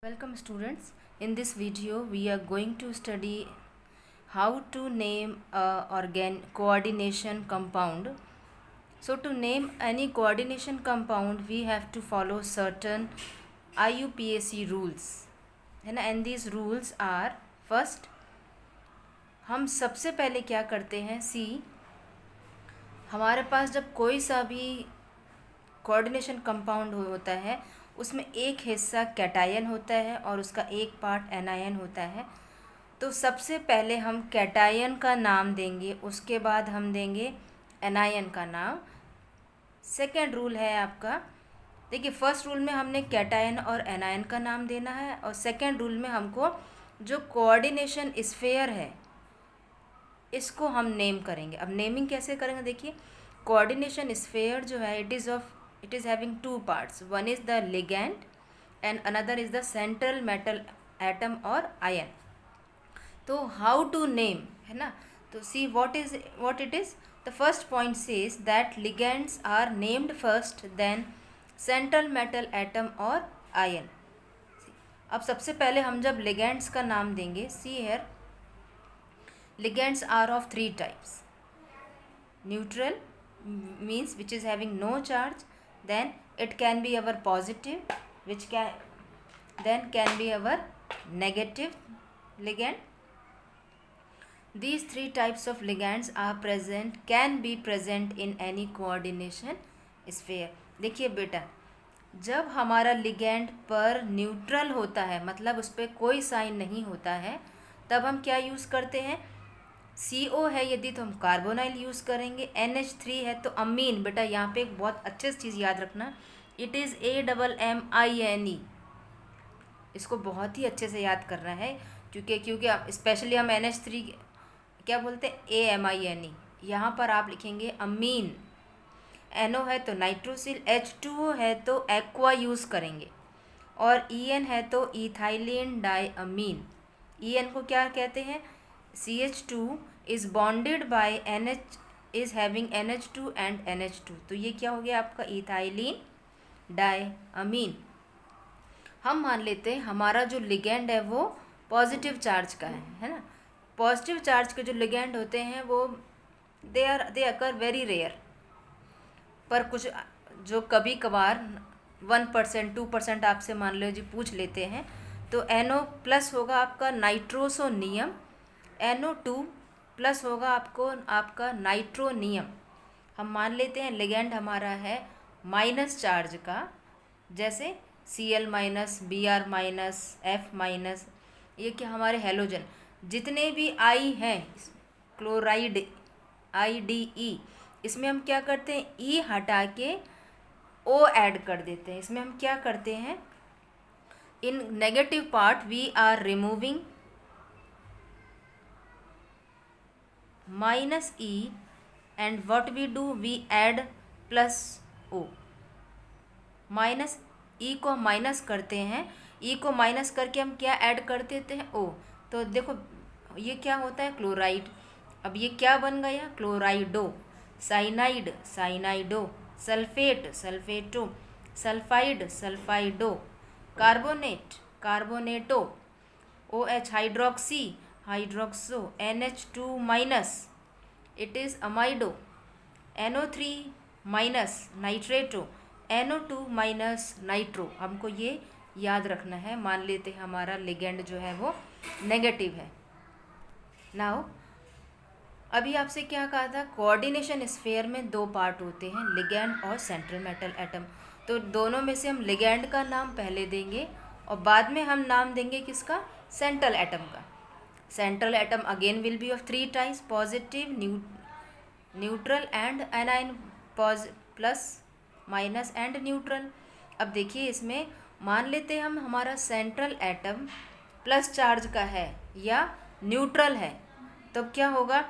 Welcome students. In this video we are going to study how to name a coordination compound. So to name any coordination compound we have to follow certain IUPAC rules है ना, and these rules are first हम सबसे पहले क्या करते हैं, हमारे पास जब कोई सा भी कोऑर्डिनेशन कंपाउंड होता है उसमें एक हिस्सा कैटायन होता है और उसका एक पार्ट एनायन होता है। तो सबसे पहले हम कैटायन का नाम देंगे, उसके बाद हम देंगे एनायन का नाम। सेकेंड रूल है आपका, देखिए फर्स्ट रूल में हमने कैटायन और एनायन का नाम देना है और सेकेंड रूल में हमको जो कोऑर्डिनेशन स्फीयर है इसको हम नेम करेंगे। अब नेमिंग कैसे करेंगे, देखिए कोऑर्डिनेशन स्फीयर जो है it is having two parts. One is the ligand and another is the central metal atom or ion. तो how to name है ना, तो see what it is. The first point says that ligands are named first, then central metal atom or ion. अब सबसे पहले हम जब ligands का नाम देंगे, see here ligands are of three types. Neutral means which is having no charge, then it can be our positive, which can be our negative ligand. These three types of ligands can be present in any coordination sphere. देखिए बेटा, जब हमारा ligand पर neutral होता है, मतलब उस पर कोई साइन नहीं होता है, तब हम क्या यूज़ करते हैं, CO है यदि तो हम कार्बोनाइल यूज़ करेंगे, NH3 है तो अमीन। बेटा यहाँ पे एक बहुत अच्छे चीज़ याद रखना, इट इज़ AMMINE। इसको बहुत ही अच्छे से याद करना है क्योंकि आप स्पेशली हम NH3 क्या बोलते हैं, AMINE। यहाँ पर आप लिखेंगे अमीन। NO है तो नाइट्रोसिल, H2O है तो एक्वा यूज़ करेंगे और EN है तो इथाइलिन डाइअमीन। EN को क्या कहते हैं, CH2 is bonded by NH is having NH2 and NH2, तो ये क्या हो गया आपका इथाइलिन डाइअमीन। हम मान लेते हैं हमारा जो लिगेंड है वो पॉजिटिव चार्ज का है ना। पॉजिटिव चार्ज के जो लिगेंड होते हैं वो दे अकर वेरी रेयर, पर कुछ जो कभी कभार 1% 2% आपसे मान लो जी पूछ लेते हैं, तो NO प्लस होगा आपका नाइट्रोसोनियम, NO2 प्लस होगा आपका नाइट्रोनियम। हम मान लेते हैं लिगेंड हमारा है माइनस चार्ज का, जैसे Cl minus, Br minus, F minus, ये क्या हमारे हेलोजन जितने भी I हैं, क्लोराइड IDE, इसमें हम क्या करते हैं, E हटा के O ऐड कर देते हैं। इसमें हम क्या करते हैं, in negative part we are removing minus E and what we do, we add plus O। Minus E को माइनस करते हैं, E को माइनस करके हम क्या ऐड कर देते हैं, O। तो देखो ये क्या होता है, क्लोराइड। अब ये क्या बन गया, chlorido, cyanide cyanido, sulphate sulphato, sulphide sulphido, carbonate carbonato, OH hydroxy hydroxo, NH2 minus it is amido, NO3 minus nitrato, NO2 minus nitro. हमको ये याद रखना है। मान लेते हैं हमारा लिगेंड जो है वो नेगेटिव है। नाउ अभी आपसे क्या कहा था, कोऑर्डिनेशन स्फीयर में दो पार्ट होते हैं, लिगेंड और सेंट्रल मेटल एटम। तो दोनों में से हम लिगेंड का नाम पहले देंगे और बाद में हम नाम देंगे किसका, सेंट्रल एटम का। Central atom again will be of three types, positive, neutral and anion, plus minus and neutral। अब देखिए इसमें मान लेते हैं हम हमारा सेंट्रल एटम प्लस चार्ज का है या न्यूट्रल है, तो क्या होगा,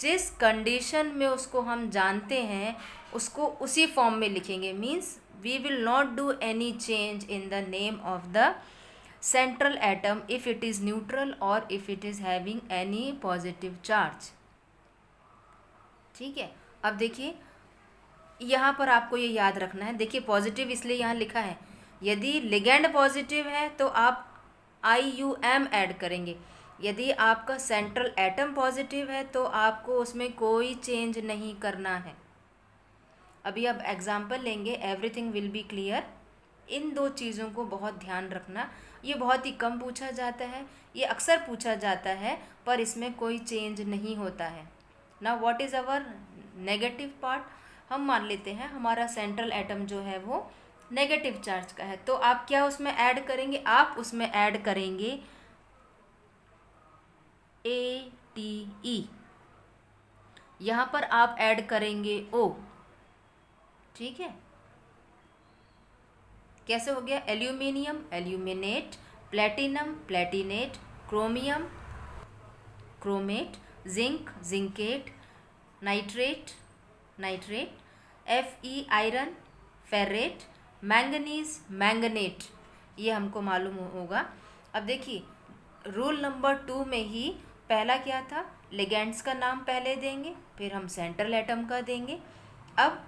जिस कंडीशन में उसको हम जानते हैं उसको उसी फॉर्म में लिखेंगे। Means we will not do any change in the name of the central atom if it is neutral or if it is having any positive charge। ठीक है, अब देखिए यहाँ पर आपको ये याद रखना है। देखिए पॉजिटिव इसलिए यहाँ लिखा है यदि लिगैंड पॉजिटिव है तो आप IUM ऐड करेंगे, यदि आपका सेंट्रल एटम पॉजिटिव है तो आपको उसमें कोई चेंज नहीं करना है। अभी अब एग्जाम्पल लेंगे, एवरीथिंग विल बी क्लियर। इन दो चीज़ों को बहुत ध्यान रखना, ये बहुत ही कम पूछा जाता है, ये अक्सर पूछा जाता है पर इसमें कोई चेंज नहीं होता है। ना what is our negative part, हम मान लेते हैं हमारा सेंट्रल एटम जो है वो नेगेटिव चार्ज का है, तो आप क्या उसमें ऐड करेंगे, आप उसमें ऐड करेंगे ATE, यहाँ पर आप ऐड करेंगे O। ठीक है, कैसे हो गया, aluminium aluminate, platinum platinate, chromium chromate, zinc zincate, nitrate nitrate, Fe iron, ferrate, manganese manganate, ये हमको मालूम होगा। अब देखिए रूल नंबर 2 में ही पहला क्या था, लिगेंड्स का नाम पहले देंगे फिर हम सेंट्रल एटम का देंगे। अब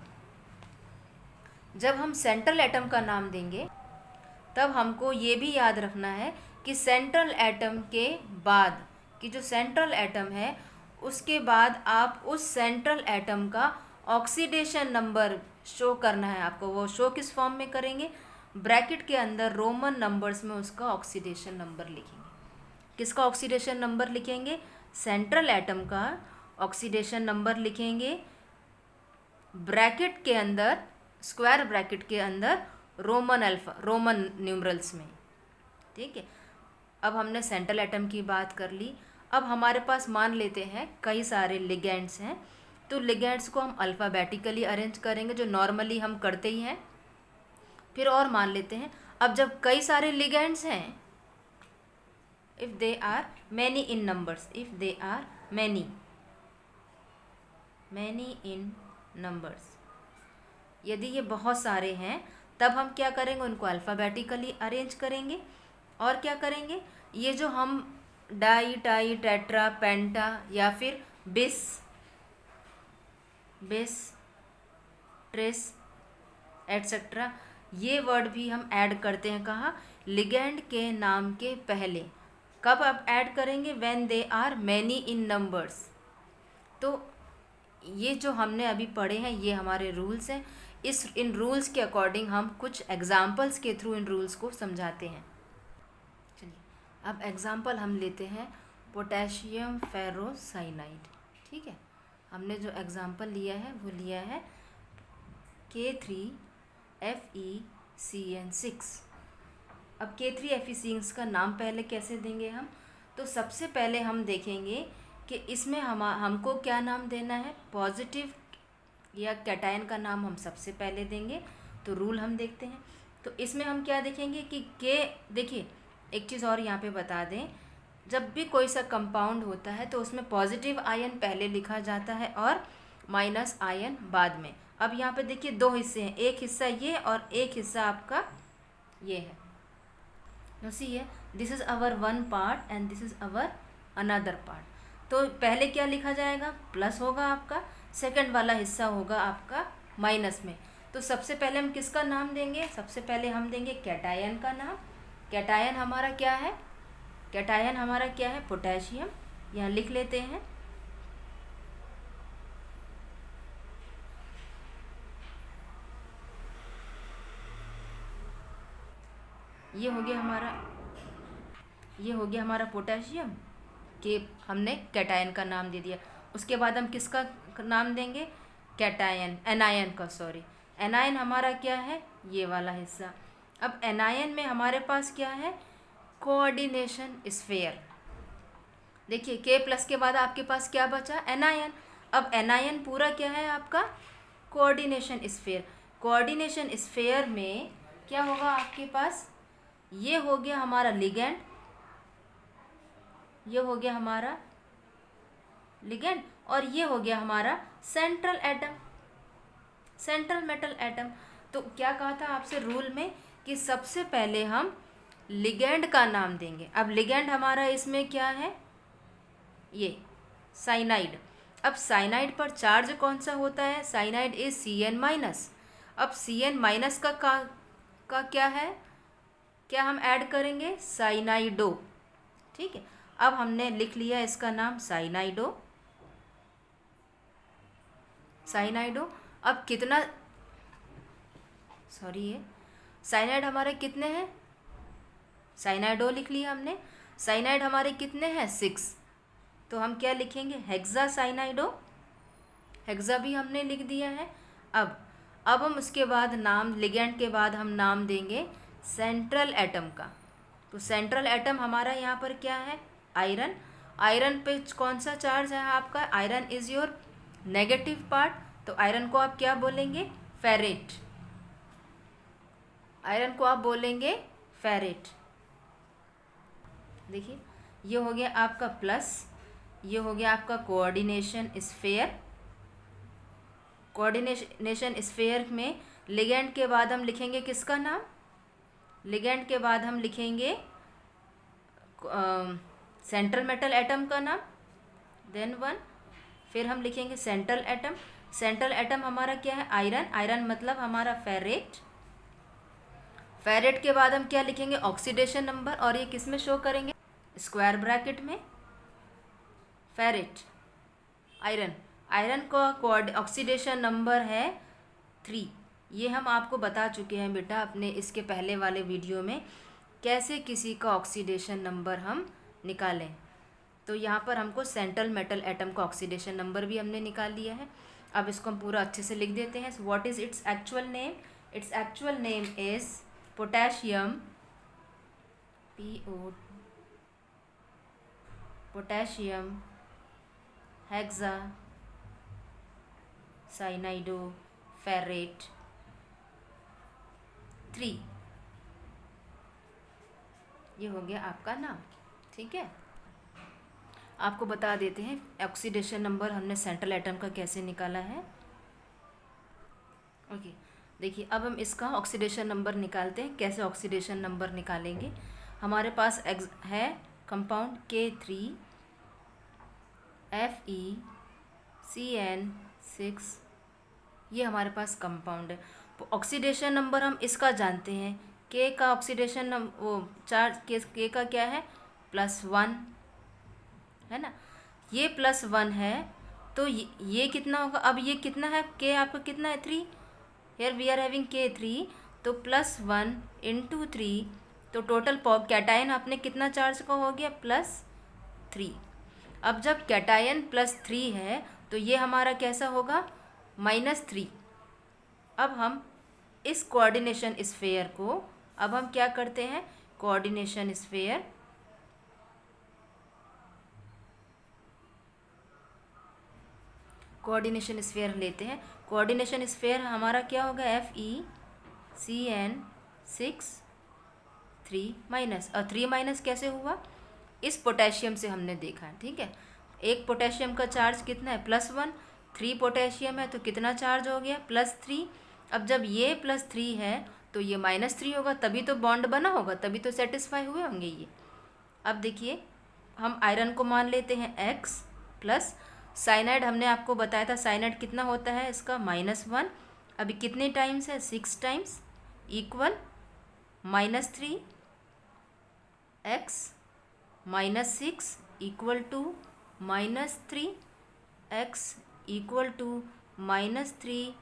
जब हम सेंट्रल एटम का नाम देंगे तब हमको ये भी याद रखना है कि सेंट्रल एटम के बाद कि जो सेंट्रल एटम है उसके बाद आप उस सेंट्रल एटम का ऑक्सीडेशन नंबर शो करना है आपको। वो शो किस फॉर्म में करेंगे, ब्रैकेट के अंदर रोमन नंबर्स में उसका ऑक्सीडेशन नंबर लिखेंगे। किसका ऑक्सीडेशन नंबर लिखेंगे, सेंट्रल एटम का ऑक्सीडेशन नंबर लिखेंगे, ब्रैकेट के अंदर स्क्वायर ब्रैकेट के अंदर रोमन न्यूमरल्स में। ठीक है, अब हमने सेंट्रल एटम की बात कर ली। अब हमारे पास मान लेते हैं कई सारे लिगेंड्स हैं, तो लिगेंड्स को हम अल्फ़ाबेटिकली अरेंज करेंगे जो नॉर्मली हम करते ही हैं। फिर और मान लेते हैं, अब जब कई सारे लिगेंड्स हैं, if they are many in numbers, if they are many in numbers, यदि ये बहुत सारे हैं तब हम क्या करेंगे, उनको अल्फ़ाबेटिकली अरेंज करेंगे। और क्या करेंगे, ये जो हम डाई टाई टेट्रा पेंटा या फिर बिस ट्रेस एट्सेट्रा, ये वर्ड भी हम ऐड करते हैं कहाँ, लिगेंड के नाम के पहले। कब आप ऐड करेंगे, when they are many in numbers. तो ये जो हमने अभी पढ़े हैं ये हमारे रूल्स हैं। इन रूल्स के अकॉर्डिंग हम कुछ एग्जाम्पल्स के थ्रू इन रूल्स को समझाते हैं। चलिए अब एग्जाम्पल हम लेते हैं पोटेशियम फेरोसाइनाइड। ठीक है, हमने जो एग्जाम्पल लिया है वो लिया है K3FeCN6। अब K3FeCN6 का नाम पहले कैसे देंगे हम, तो सबसे पहले हम देखेंगे कि इसमें हमको क्या नाम देना है, पॉजिटिव या कैटायन का नाम हम सबसे पहले देंगे। तो रूल हम देखते हैं, तो इसमें हम क्या देखेंगे कि देखिए एक चीज़ और यहाँ पे बता दें, जब भी कोई सा कंपाउंड होता है तो उसमें पॉजिटिव आयन पहले लिखा जाता है और माइनस आयन बाद में। अब यहाँ पे देखिए दो हिस्से हैं, एक हिस्सा ये और एक हिस्सा आपका ये है। सी है, this is our one part and this is our another part. तो पहले क्या लिखा जाएगा, प्लस होगा आपका, सेकंड वाला हिस्सा होगा आपका माइनस में। तो सबसे पहले हम किसका नाम देंगे, सबसे पहले हम देंगे कैटायन का नाम। कैटायन हमारा क्या है, कैटायन हमारा क्या है, पोटेशियम। यहाँ लिख लेते हैं, ये हो गया हमारा पोटेशियम के हमने कैटायन का नाम दे दिया। उसके बाद हम किसका नाम देंगे, एनायन का, एनायन हमारा क्या है, ये वाला हिस्सा। अब एनायन में हमारे पास क्या है, कोऑर्डिनेशन स्फीयर। देखिए के प्लस के बाद आपके पास क्या बचा, एनायन। अब एनायन पूरा क्या है आपका, कोऑर्डिनेशन स्फीयर। कोऑर्डिनेशन स्फीयर में क्या होगा आपके पास, ये हो गया हमारा लिगेंड, ये हो गया हमारा लिगेंड, और ये हो गया हमारा central atom, central metal atom. तो क्या कहा था आपसे रूल में कि सबसे पहले हम लिगेंड का नाम देंगे। अब लिगेंड हमारा इसमें क्या है, ये साइनाइड। अब साइनाइड पर चार्ज कौन सा होता है, साइनाइड इज Cn-। अब Cn- का क्या है, क्या हम ऐड करेंगे, साइनाइडो। ठीक है, अब हमने लिख लिया इसका नाम साइनाइडो। साइनाइडो अब कितना, सॉरी ये साइनाइड हमारे कितने हैं, साइनाइडो लिख लिया हमने। साइनाइड हमारे कितने हैं, 6। तो हम क्या लिखेंगे, हेक्सा साइनाइडो। हेक्सा भी हमने लिख दिया है। अब हम उसके बाद नाम, लिगेंड के बाद हम नाम देंगे सेंट्रल एटम का। तो सेंट्रल एटम हमारा यहाँ पर क्या है, आयरन। आयरन पे कौन सा चार्ज है आपका, iron is your negative part. तो आयरन को आप क्या बोलेंगे, फेरेट। आयरन को आप बोलेंगे फेरेट। देखिए ये हो गया आपका प्लस, ये हो गया आपका कोऑर्डिनेशन स्फेयर। कोऑर्डिनेशन स्फेयर में लिगेंड के बाद हम लिखेंगे किसका नाम, लिगेंड के बाद हम लिखेंगे सेंट्रल मेटल एटम का नाम, देन 1। फिर हम लिखेंगे सेंट्रल एटम। सेंट्रल एटम हमारा क्या है, आयरन। आयरन मतलब हमारा फेरेट। फेरेट के बाद हम क्या लिखेंगे, ऑक्सीडेशन नंबर, और ये किस में शो करेंगे, स्क्वायर ब्रैकेट में। फेरेट, आयरन, आयरन का ऑक्सीडेशन नंबर है 3। ये हम आपको बता चुके हैं बेटा अपने इसके पहले वाले वीडियो में, कैसे किसी का ऑक्सीडेशन नंबर हम निकालें। तो यहाँ पर हमको सेंट्रल मेटल एटम का ऑक्सीडेशन नंबर भी हमने निकाल लिया है। अब इसको हम पूरा अच्छे से लिख देते हैं। What is its actual name, its actual name is potassium, potassium hexa cyanido ferrate 3। ये हो गया आपका नाम। ठीक है, आपको बता देते हैं ऑक्सीडेशन नंबर हमने सेंट्रल एटम का कैसे निकाला है। ओके, देखिए अब हम इसका ऑक्सीडेशन नंबर निकालते हैं। कैसे ऑक्सीडेशन नंबर निकालेंगे, हमारे पास है कंपाउंड K3FeCN6, ये हमारे पास कंपाउंड है। तो ऑक्सीडेशन नंबर हम इसका जानते हैं, के का ऑक्सीडेशन वो चार्ज के का क्या है, +1 है ना, ये +1 है। तो ये कितना होगा, अब ये कितना है, के आपका कितना है, 3। Here we are having K3, तो +1 × 3, तो टोटल कैटायन आपने कितना चार्ज का हो गया, +3। अब जब कैटायन +3 है तो ये हमारा कैसा होगा, -3। अब हम इस कोऑर्डिनेशन स्फेयर को, अब हम क्या करते हैं, कोऑर्डिनेशन स्फेयर लेते हैं। कोऑर्डिनेशन स्फेयर हमारा क्या होगा, FeCN6 3 कैसे हुआ, इस पोटेशियम से हमने देखा है। ठीक है, एक पोटेशियम का चार्ज कितना है, +1, 3 पोटेशियम है तो कितना चार्ज हो गया, +3। अब जब ये +3 है तो ये -3 होगा, तभी तो बॉन्ड बना होगा, तभी तो सेटिस्फाई हुए होंगे ये। अब देखिए हम आयरन को मान लेते हैं X प्लस साइनाइड, हमने आपको बताया था साइनाइड कितना होता है इसका, -1। अभी कितने टाइम्स है, 6 times, equal -3 X -6 equal to -3 X equal to -3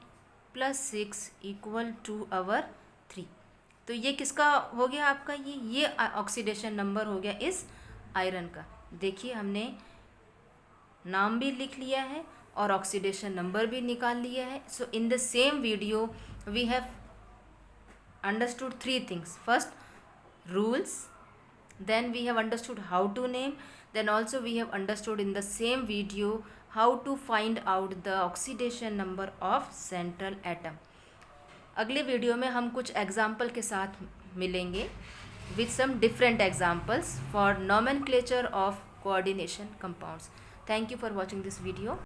+ 6 equal to 3। तो ये किसका हो गया आपका, ये ऑक्सीडेशन नंबर हो गया इस आयरन का। देखिए हमने नाम भी लिख लिया है और ऑक्सीडेशन नंबर भी निकाल लिया है। So in the same video we have understood 3 things. First, rules, then we have understood how to name, then also we have understood in the same video how to find out the oxidation number of central atom. अगले video में हम कुछ example के साथ मिलेंगे with some different examples for nomenclature of coordination compounds. Thank you for watching this video.